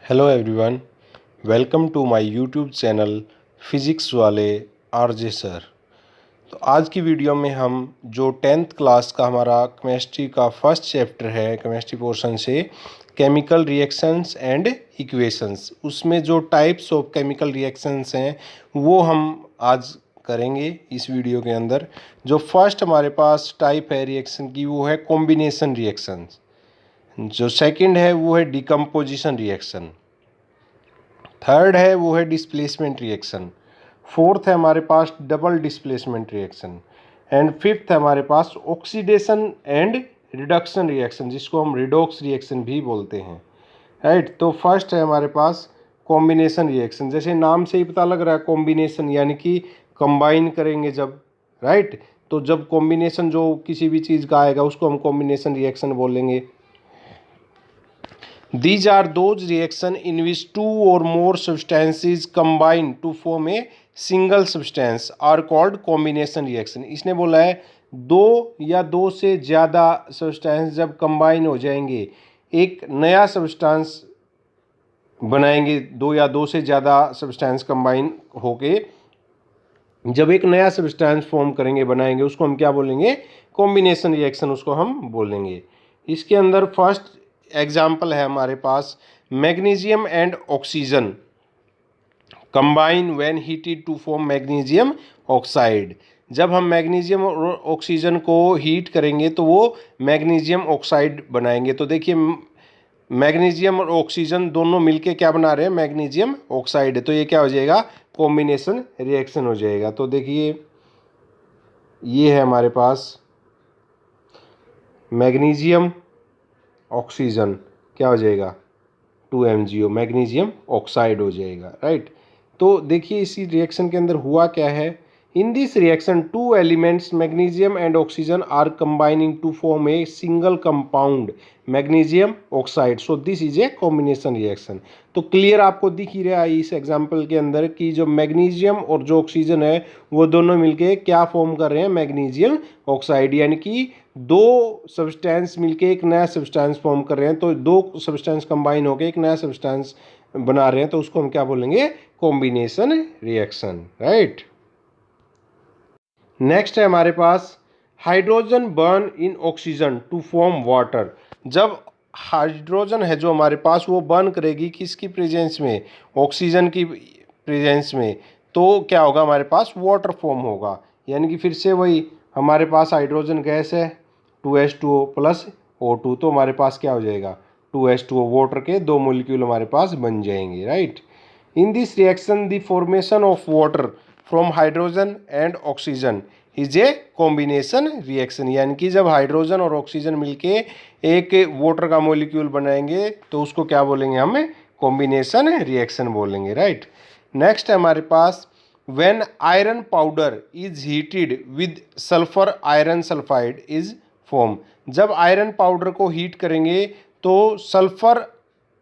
Hello everyone, welcome to my YouTube channel physics वाले RJ sir. तो आज की वीडियो में हम जो 10th क्लास का हमारा केमिस्ट्री का फर्स्ट चैप्टर है केमिस्ट्री पोर्शन से केमिकल रिएक्शंस एंड इक्वेशंस, उसमें जो टाइप्स ऑफ केमिकल रिएक्शंस हैं वो हम आज करेंगे इस वीडियो के अंदर। जो फर्स्ट हमारे पास टाइप है रिएक्शन की वो है कॉम्बिनेशन रिएक्शंस। जो सेकंड है वो है डिकम्पोजिशन रिएक्शन। थर्ड है वो है डिस्प्लेसमेंट रिएक्शन। फोर्थ है हमारे पास double displacement reaction. And fifth है हमारे पास ऑक्सीडेशन एंड रिडक्शन रिएक्शन, जिसको हम रिडॉक्स रिएक्शन भी बोलते हैं। राइट, तो फर्स्ट है हमारे पास कॉम्बिनेशन रिएक्शन। जैसे नाम से ही पता लग रहा है कॉम्बिनेशन यानी कि कंबाइन करेंगे जब, राइट। तो जब कॉम्बिनेशन जो किसी भी चीज़ का आएगा उसको हम कॉम्बिनेशन रिएक्शन बोलेंगे। These are those reactions in which two or more substances combine to form a single substance are called combination reaction। इसने बोला है दो या दो से ज़्यादा सब्सटेंस जब कंबाइन हो जाएंगे एक नया सब्सटेंस बनाएंगे। दो या दो से ज़्यादा सब्सटेंस कंबाइन होके जब एक नया सब्सटेंस फॉर्म करेंगे बनाएंगे उसको हम क्या बोलेंगे? कॉम्बिनेशन रिएक्शन उसको हम बोलेंगे। इसके अंदर फर्स्ट एग्जाम्पल है हमारे पास magnesium and oxygen combine when heated to form magnesium oxide. जब हम मैग्नीशियम और ऑक्सीजन को हीट करेंगे तो वो मैग्नीशियम ऑक्साइड बनाएंगे। तो देखिए मैग्नीशियम और ऑक्सीजन दोनों मिलके क्या बना रहे हैं? Magnesium oxide. तो ये क्या हो जाएगा? कॉम्बिनेशन रिएक्शन हो जाएगा। तो देखिए ये है हमारे पास मैग्नीशियम ऑक्सीजन, क्या हो जाएगा? 2MgO, मैग्नीशियम ऑक्साइड हो जाएगा, राइट। तो देखिए इसी रिएक्शन के अंदर हुआ क्या है। In this reaction two elements magnesium and oxygen are combining to form a single compound magnesium oxide. So this is a combination reaction. तो क्लियर आपको दिख ही रहा है इस एग्जाम्पल के अंदर कि जो मैग्नीशियम और जो ऑक्सीजन है वो दोनों मिलके क्या फॉर्म कर रहे हैं? Magnesium oxide. यानी कि दो सब्सटेंस मिलके एक नया सब्सटेंस फॉर्म कर रहे हैं। तो दो सब्सटेंस कंबाइन होकर एक नया सब्सटेंस बना रहे हैं तो उसको हम क्या बोलेंगे? Combination reaction, right. नेक्स्ट है हमारे पास hydrogen burn in oxygen to form water. जब हाइड्रोजन है जो हमारे पास वो बर्न करेगी किसकी प्रेजेंस में? ऑक्सीजन की प्रेजेंस में। तो क्या होगा? हमारे पास वाटर फॉर्म होगा। यानी कि फिर से वही हमारे पास हाइड्रोजन गैस है 2H2O प्लस O2, तो हमारे पास क्या हो जाएगा? 2H2O वाटर के दो मॉलिक्यूल हमारे पास बन जाएंगे, right. In this reaction the formation of water from hydrogen and oxygen is a combination reaction. यानी कि जब हाइड्रोजन और ऑक्सीजन मिलके एक वाटर का मॉलिक्यूल बनाएंगे तो उसको क्या बोलेंगे? हम कॉम्बिनेशन रिएक्शन बोलेंगे, राइट। नेक्स्ट है हमारे पास when iron powder is heated with sulphur iron sulphide is form. जब आयरन पाउडर को हीट करेंगे तो सल्फर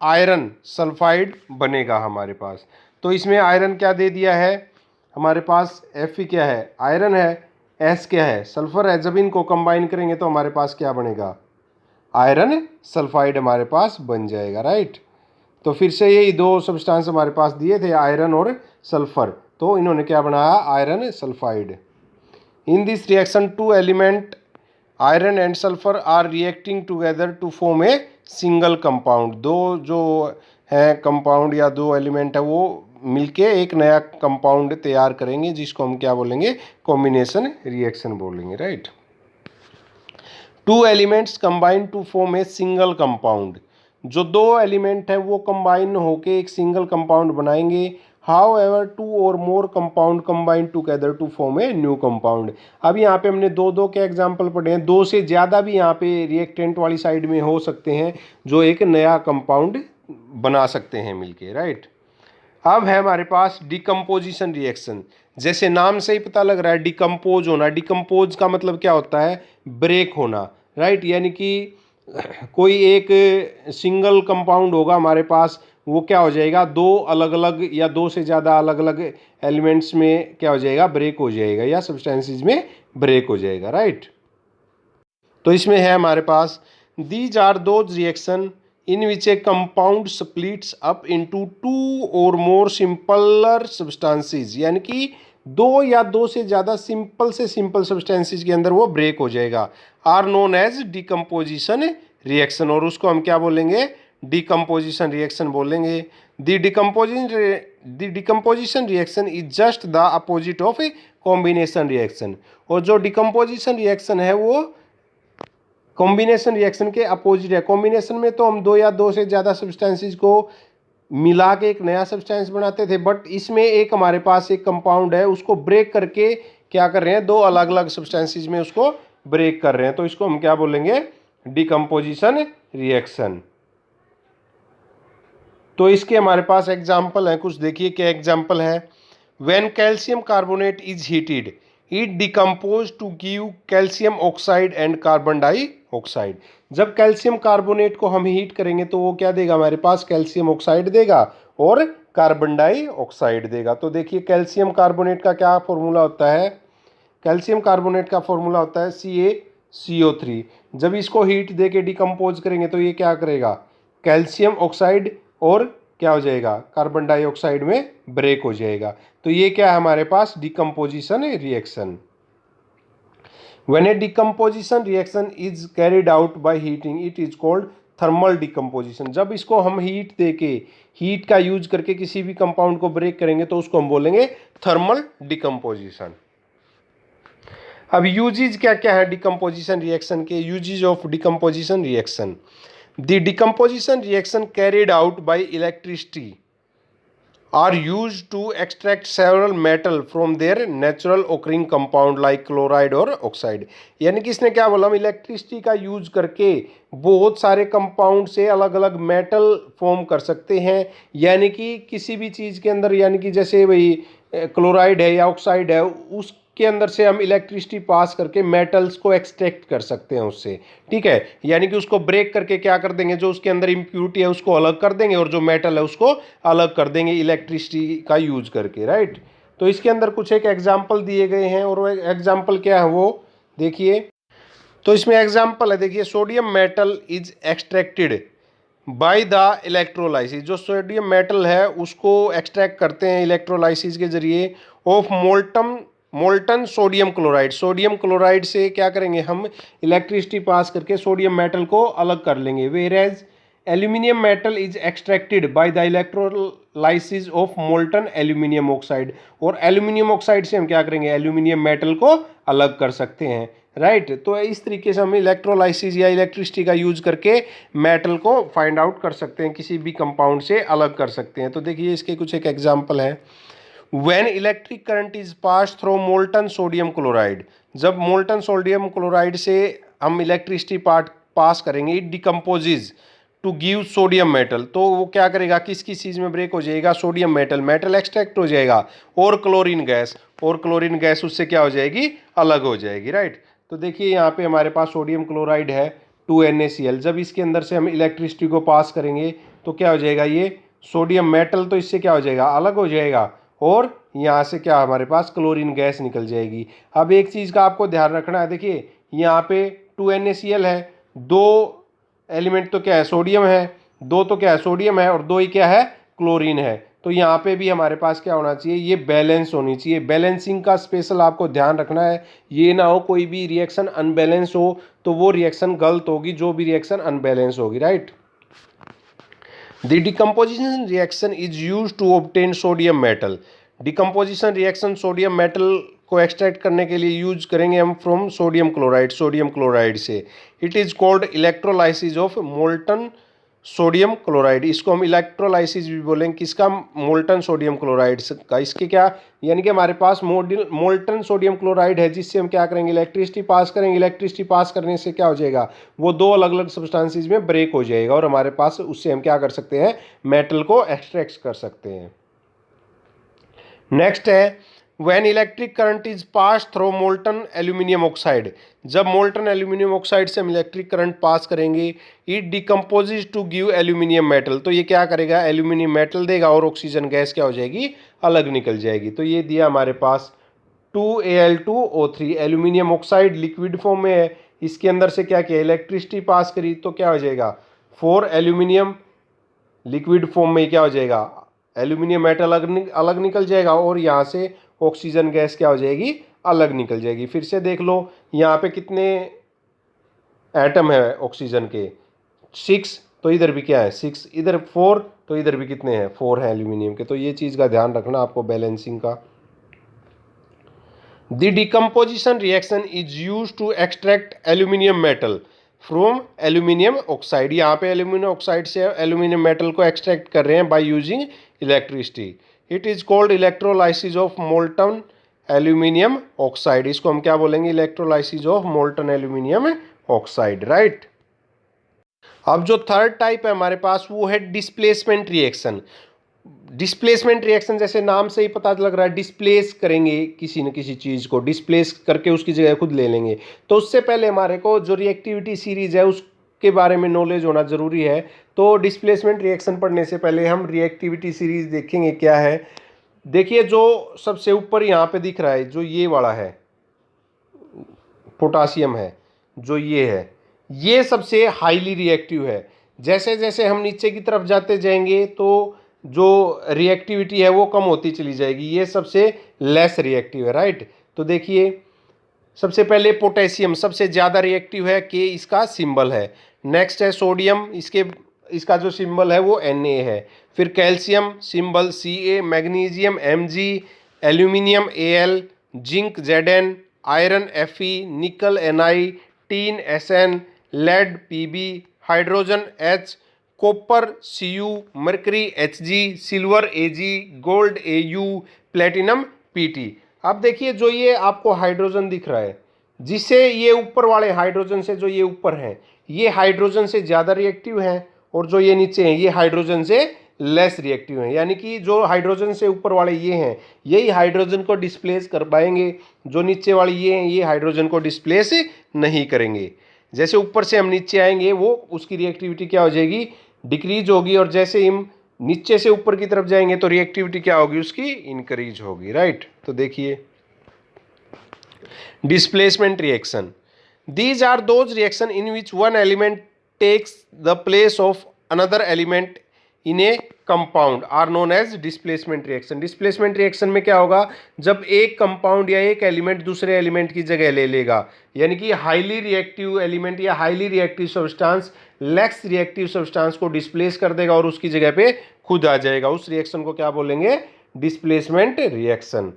आयरन सल्फाइड बनेगा हमारे पास। तो इसमें आयरन क्या दे दिया है हमारे पास? Fe क्या है? आयरन है। S क्या है? सल्फर है। जब इनको कंबाइन करेंगे तो हमारे पास क्या बनेगा? आयरन सल्फाइड हमारे पास बन जाएगा, राइट। तो फिर से यही दो सब्सटेंस हमारे पास दिए थे, आयरन और सल्फर, तो इन्होंने क्या बनाया? Iron sulphide. In this reaction two element iron and sulphur are reacting together to form a single compound. दो जो है कंपाउंड या दो एलिमेंट है वो मिलके एक नया कंपाउंड तैयार करेंगे जिसको हम क्या बोलेंगे? कॉम्बिनेशन रिएक्शन बोलेंगे, right. Two elements combine to form a single compound. जो दो एलिमेंट है वो कंबाइन होके एक सिंगल कंपाउंड बनाएंगे। However, two or more compound combine together to form a new compound। अब यहाँ पे हमने दो दो के एग्जाम्पल पढ़े हैं, दो से ज़्यादा भी यहाँ पे रिएक्टेंट वाली साइड में हो सकते हैं जो एक नया कंपाउंड बना सकते हैं मिलके, राइट। अब है हमारे पास डिकम्पोजिशन रिएक्शन। जैसे नाम से ही पता लग रहा है डिकम्पोज होना। डिकम्पोज का मतलब क्या होता है? ब्रेक होना, राइट। यानी कि कोई एक सिंगल कंपाउंड होगा हमारे पास, वो क्या हो जाएगा? दो अलग अलग या दो से ज़्यादा अलग अलग एलिमेंट्स में क्या हो जाएगा? ब्रेक हो जाएगा या सब्सटेंसेस में ब्रेक हो जाएगा, राइट। तो इसमें है हमारे पास these are those reaction in which a compound splits up into two or more simpler substances, यानी कि दो या दो से ज़्यादा सिंपल से सिंपल सब्सटेंसेज के अंदर वो ब्रेक हो जाएगा, are known as decomposition reaction, और उसको हम क्या बोलेंगे, डिकम्पोजिशन रिएक्शन बोलेंगे। The decomposition reaction is just the opposite of a combination reaction, और जो डिकम्पोजिशन रिएक्शन है वो कॉम्बिनेशन रिएक्शन के अपोजिट है। कॉम्बिनेशन में तो हम दो या दो से ज़्यादा सब्सटेंसेज को मिला के एक नया सब्सटेंस बनाते थे, बट इसमें एक हमारे पास एक कंपाउंड है, उसको ब्रेक करके क्या कर रहे हैं, दो अलग अलग सब्सटेंसेज में उसको ब्रेक कर रहे हैं, तो इसको हम क्या बोलेंगे, डिकम्पोजिशन रिएक्शन। तो इसके हमारे पास एग्जाम्पल है कुछ, देखिए क्या एग्जाम्पल है। When calcium carbonate is heated it decompose to give calcium oxide and carbon dioxide. जब कैल्शियम कार्बोनेट को हम हीट करेंगे तो वो क्या देगा, हमारे पास कैल्शियम ऑक्साइड देगा और कार्बन डाइऑक्साइड देगा। तो देखिए कैल्शियम कार्बोनेट का क्या फॉर्मूला होता है, कैल्शियम कार्बोनेट का फॉर्मूला होता है CaCO3। जब इसको हीट दे के डिकम्पोज करेंगे तो ये क्या करेगा, कैल्शियम ऑक्साइड और क्या हो जाएगा, कार्बन डाइऑक्साइड में ब्रेक हो जाएगा। तो ये क्या है हमारे पास, decomposition reaction. When a decomposition reaction is carried out by heating, it is called thermal decomposition. जब इसको हम हीट देके, हीट का यूज करके किसी भी कंपाउंड को ब्रेक करेंगे तो उसको हम बोलेंगे थर्मल डिकम्पोजिशन। अब यूजेज क्या क्या है डिकम्पोजिशन रिएक्शन के, uses of decomposition reaction. The decomposition reaction carried out by electricity are used to extract several metal from their natural occurring compound like chloride और oxide। यानी कि इसने क्या बोला, हम इलेक्ट्रिसिटी का यूज करके बहुत सारे कंपाउंड से अलग अलग मेटल फॉर्म कर सकते हैं। यानी कि किसी भी चीज़ के अंदर, यानी कि जैसे वही क्लोराइड है या ऑक्साइड है, उसके अंदर से हम इलेक्ट्रिसिटी पास करके मेटल्स को एक्सट्रैक्ट कर सकते हैं उससे, ठीक है। यानी कि उसको ब्रेक करके क्या कर देंगे, जो उसके अंदर इम्प्यूरिटी है उसको अलग कर देंगे और जो मेटल है उसको अलग कर देंगे इलेक्ट्रिसिटी का यूज करके, राइट। तो इसके अंदर कुछ एक एग्जाम्पल दिए गए हैं, और वो एग्जाम्पल क्या है वो देखिए। तो इसमें एग्जाम्पल है, देखिए, sodium metal is extracted by the electrolysis. जो सोडियम मेटल है उसको एक्सट्रैक्ट करते हैं इलेक्ट्रोलाइसिस के जरिए of molten sodium chloride. Sodium chloride से क्या करेंगे, हम इलेक्ट्रिसिटी पास करके सोडियम मेटल को अलग कर लेंगे। Whereas aluminium metal is extracted by the electrolysis of molten aluminium oxide. और एल्यूमिनियम ऑक्साइड से हम क्या करेंगे, एल्यूमिनियम मेटल को अलग कर सकते हैं, राइट। तो इस तरीके से हम इलेक्ट्रोलाइसिस या इलेक्ट्रिसिटी का यूज करके मेटल को फाइंड आउट कर सकते हैं, किसी भी कंपाउंड से अलग कर सकते हैं। तो देखिए इसके कुछ एक एग्जाम्पल है। When electric current is passed through molten sodium chloride, जब molten sodium chloride से हम इलेक्ट्रिसिटी पास करेंगे, it decomposes to give sodium metal. तो वो क्या करेगा, किस किस चीज़ में ब्रेक हो जाएगा, सोडियम मेटल, मेटल एक्सट्रैक्ट हो जाएगा, और क्लोरीन गैस, और क्लोरीन गैस उससे क्या हो जाएगी, अलग हो जाएगी, राइट। तो देखिए यहाँ पे हमारे पास सोडियम क्लोराइड है 2NaCl। जब इसके अंदर से हम इलेक्ट्रिसिटी को पास करेंगे तो क्या हो जाएगा, ये सोडियम मेटल तो इससे क्या हो जाएगा, अलग हो जाएगा, और यहाँ से क्या हमारे पास क्लोरीन गैस निकल जाएगी। अब एक चीज़ का आपको ध्यान रखना है, देखिए यहाँ पे 2NaCl है, दो एलिमेंट तो क्या है, सोडियम है, दो तो क्या है, सोडियम है, और दो ही क्या है, क्लोरीन है। तो यहाँ पे भी हमारे पास क्या होना चाहिए, ये बैलेंस होनी चाहिए। बैलेंसिंग का स्पेशल आपको ध्यान रखना है, ये ना हो कोई भी रिएक्शन अनबैलेंस हो तो वो रिएक्शन गलत होगी, जो भी रिएक्शन अनबैलेंस होगी, right. The decomposition reaction is used to obtain sodium metal। Decomposition reaction sodium metal को एक्सट्रैक्ट करने के लिए यूज करेंगे हम फ्रॉम सोडियम क्लोराइड से। It is called electrolysis of molten sodium chloride. इसको हम इलेक्ट्रोलाइसिस भी बोलेंगे, किसका, मोल्टन सोडियम क्लोराइड का। इसके क्या, यानी कि हमारे पास मोल्टन सोडियम क्लोराइड है, जिससे हम क्या करेंगे, इलेक्ट्रिसिटी पास करेंगे। इलेक्ट्रिसिटी पास करने से क्या हो जाएगा, वो दो अलग अलग सब्सटेंसेस में ब्रेक हो जाएगा, और हमारे पास उससे हम क्या कर सकते हैं, मेटल को एक्सट्रैक्ट कर सकते हैं। नेक्स्ट है, when electric current is pass through molten aluminium oxide. जब मोल्टन एल्यूमिनियम ऑक्साइड से हम इलेक्ट्रिक करंट पास करेंगे, it decomposes to give aluminium metal. तो ये क्या करेगा, एल्यूमिनियम मेटल देगा, और ऑक्सीजन गैस क्या हो जाएगी, अलग निकल जाएगी। तो ये दिया हमारे पास 2Al2O3, aluminium oxide liquid form में है, इसके अंदर से क्या किया, इलेक्ट्रिसिटी पास करी तो क्या हो जाएगा, 4 एल्यूमिनियम लिक्विड फॉर्म में क्या हो जाएगा, एल्यूमिनियम मेटल अलग निकल जाएगा और यहाँ से ऑक्सीजन गैस क्या हो जाएगी, अलग निकल जाएगी। फिर से देख लो यहाँ पे कितने एटम है ऑक्सीजन के, 6, तो इधर भी क्या है 6, इधर 4, तो इधर भी कितने हैं 4 हैं एल्यूमिनियम के। तो ये चीज़ का ध्यान रखना आपको बैलेंसिंग का। The decomposition reaction is use to extract aluminium metal from aluminium oxide. यहाँ पे एल्यूमिनियम ऑक्साइड से एल्यूमिनियम मेटल को एक्सट्रैक्ट कर रहे हैं by using electricity. It is called electrolysis of molten aluminium oxide. इसको हम क्या बोलेंगे, electrolysis of molten aluminium oxide, right. अब जो थर्ड टाइप है हमारे पास वो है डिस्प्लेसमेंट रिएक्शन। डिस्प्लेसमेंट रिएक्शन जैसे नाम से ही पता लग रहा है, डिस्प्लेस करेंगे किसी न किसी चीज़ को, डिस्प्लेस करके उसकी जगह खुद ले लेंगे। तो उससे पहले हमारे को जो रिएक्टिविटी सीरीज है उसके बारे में नॉलेज होना ज़रूरी है। तो डिस्प्लेसमेंट रिएक्शन पढ़ने से पहले हम रिएक्टिविटी सीरीज देखेंगे क्या है। देखिए जो सबसे ऊपर यहाँ पे दिख रहा है, जो ये वाला है पोटासियम है, जो ये है, ये सबसे हाईली रिएक्टिव है। जैसे जैसे हम नीचे की तरफ जाते जाएंगे तो जो रिएक्टिविटी है वो कम होती चली जाएगी, ये सबसे लेस रिएक्टिव है, राइट। तो देखिए सबसे पहले पोटेशियम सबसे ज़्यादा रिएक्टिव है, के इसका सिंबल है। नेक्स्ट है सोडियम, इसका जो सिंबल है वो Na है। फिर calcium symbol Ca, magnesium Mg, aluminium Al, zinc Zn, iron Fe, nickel Ni, tin Sn, lead Pb, hydrogen H, copper Cu, mercury Hg, silver Ag, gold Au, platinum Pt। अब देखिए जो ये आपको hydrogen दिख रहा है, जिससे ये ऊपर वाले हाइड्रोजन से, जो ये ऊपर हैं ये हाइड्रोजन से ज़्यादा रिएक्टिव हैं और जो ये नीचे हैं ये हाइड्रोजन से लेस रिएक्टिव हैं। यानी कि जो हाइड्रोजन से ऊपर वाले ये हैं यही हाइड्रोजन को डिस्प्लेस कर पाएंगे, जो नीचे वाले ये हैं ये हाइड्रोजन को डिस्प्लेस नहीं करेंगे। जैसे ऊपर से हम नीचे आएंगे वो उसकी रिएक्टिविटी क्या हो जाएगी, डिक्रीज होगी, और जैसे हम नीचे से ऊपर की तरफ जाएंगे तो रिएक्टिविटी क्या होगी, उसकी इंक्रीज होगी, राइट। तो देखिए displacement reaction, these are those reaction in which one element takes the place of another element in a compound are known as displacement reaction। displacement reaction में क्या होगा, जब एक कंपाउंड या एक एलिमेंट दूसरे एलिमेंट की जगह ले लेगा, यानी कि हाईली रिएक्टिव एलिमेंट या highly reactive substance less reactive substance को डिस्प्लेस कर देगा और उसकी जगह पे खुद आ जाएगा। उस रिएक्शन को क्या बोलेंगे, displacement reaction.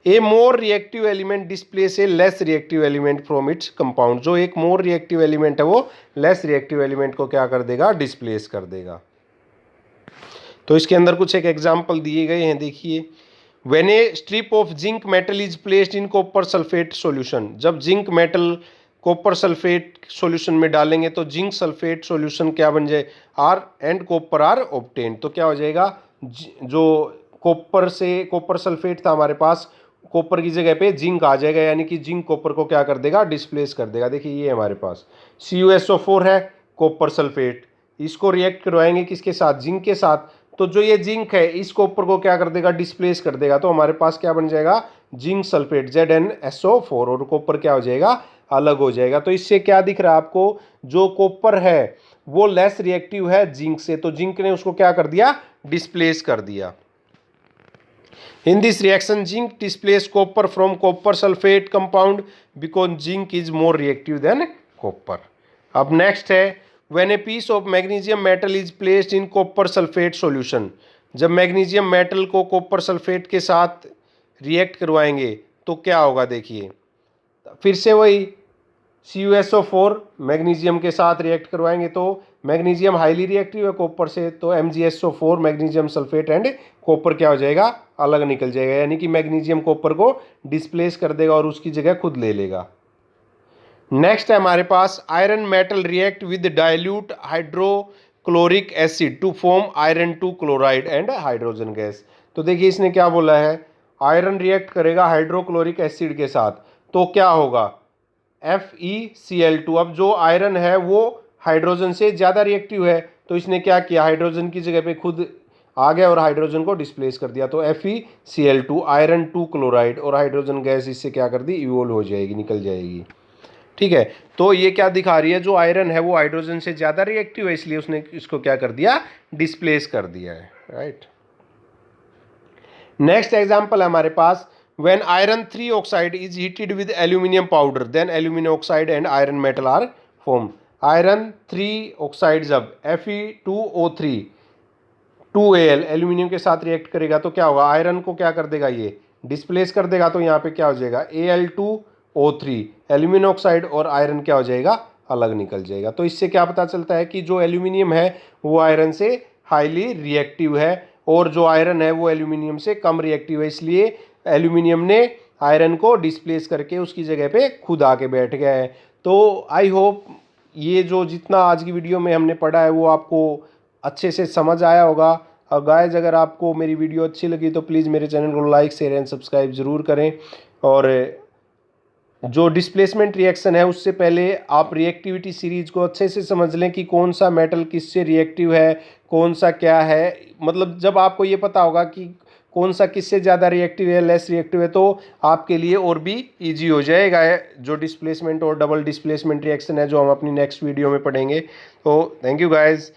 A more reactive element displace A less reactive element from its compound. जो एक मोर रिएक्टिव एलिमेंट है वो लेस रिएक्टिव एलिमेंट को क्या कर देगा, डिस्प्लेस कर देगा। तो इसके अंदर कुछ एक एग्जांपल दिए गए हैं, देखिए। When a strip of zinc metal is placed in copper sulphate solution, जब zinc metal copper sulphate solution में डालेंगे तो जिंक सल्फेट सॉल्यूशन क्या बन जाए, are and copper are obtained. तो क्या हो जाएगा, जो कॉपर सल्फेट था हमारे पास, कॉपर की जगह पे जिंक आ जाएगा, यानी कि जिंक कॉपर को क्या कर देगा, डिस्प्लेस कर देगा। देखिए ये हमारे पास CuSO4 है, कॉपर सल्फेट, इसको रिएक्ट करवाएंगे किसके साथ, जिंक के साथ। तो जो ये जिंक है इस कॉपर को क्या कर देगा, डिस्प्लेस कर देगा। तो हमारे पास क्या बन जाएगा, जिंक सल्फेट ZnSO4, और कॉपर क्या हो जाएगा, अलग हो जाएगा। तो इससे क्या दिख रहा है आपको, जो कॉपर है वो लेस रिएक्टिव है जिंक से, तो जिंक ने उसको क्या कर दिया, डिस्प्लेस कर दिया। In this reaction, zinc displaces copper from copper sulfate compound because zinc is more reactive than copper. अब next है, when a piece of magnesium metal is placed in copper sulfate solution, जब magnesium metal को copper sulphate के साथ react करवाएंगे तो क्या होगा, देखिए फिर से वही CuSO4 मैग्नीशियम के साथ रिएक्ट करवाएंगे तो मैग्नीशियम हाईली रिएक्टिव है कॉपर से, तो MgSO4 magnesium sulphate and copper क्या हो जाएगा, अलग निकल जाएगा, यानी कि मैग्नीशियम कॉपर को डिस्प्लेस कर देगा और उसकी जगह खुद ले लेगा। नेक्स्ट है हमारे पास iron metal react with dilute hydrochloric acid to form iron 2 chloride and hydrogen gas. तो देखिए इसने क्या बोला है, आयरन रिएक्ट करेगा हाइड्रोक्लोरिक एसिड के साथ तो क्या होगा, FeCl2। अब जो आयरन है वो हाइड्रोजन से ज़्यादा रिएक्टिव है, तो इसने क्या किया, हाइड्रोजन की जगह पे खुद आ गया और हाइड्रोजन को डिस्प्लेस कर दिया। तो FeCl2 आयरन 2 क्लोराइड और हाइड्रोजन गैस इससे क्या कर दी, इवोल्व हो जाएगी, निकल जाएगी। ठीक है। तो ये क्या दिखा रही है, जो आयरन है वो हाइड्रोजन से ज़्यादा रिएक्टिव है, इसलिए उसने इसको क्या कर दिया, डिस्प्लेस कर दिया है, राइट। नेक्स्ट एग्जाम्पल है हमारे पास, when iron 3 oxide is heated with aluminium powder then aluminium oxide and iron metal are form. Iron 3 oxide जब Fe2O3 2Al एल्यूमिनियम के साथ रिएक्ट करेगा तो क्या होगा, आयरन को क्या कर देगा, ये डिस्प्लेस कर देगा। तो यहाँ पे क्या हो जाएगा, Al2O3 एल्यूमिनियम ऑक्साइड और आयरन क्या हो जाएगा, अलग निकल जाएगा। तो इससे क्या पता चलता है कि जो एल्यूमिनियम है वो आयरन से हाईली रिएक्टिव है और जो आयरन है वो एल्यूमिनियम से कम रिएक्टिव है, इसलिए एल्यूमिनियम ने आयरन को डिस्प्लेस करके उसकी जगह पे खुद आके बैठ गया है। तो आई होप ये जो जितना आज की वीडियो में हमने पढ़ा है वो आपको अच्छे से समझ आया होगा। और गाइस, अगर आपको मेरी वीडियो अच्छी लगी तो प्लीज़ मेरे चैनल को लाइक शेयर एंड सब्सक्राइब ज़रूर करें। और जो डिस्प्लेसमेंट रिएक्शन है उससे पहले आप रिएक्टिविटी सीरीज को अच्छे से समझ लें कि कौन सा मेटल किससे रिएक्टिव है, कौन सा क्या है। मतलब जब आपको ये पता होगा कि कौन सा किससे ज़्यादा रिएक्टिव है, लेस रिएक्टिव है, तो आपके लिए और भी इजी हो जाएगा जो डिस्प्लेसमेंट और डबल डिस्प्लेसमेंट रिएक्शन है जो हम अपनी नेक्स्ट वीडियो में पढ़ेंगे। तो थैंक यू गाइज।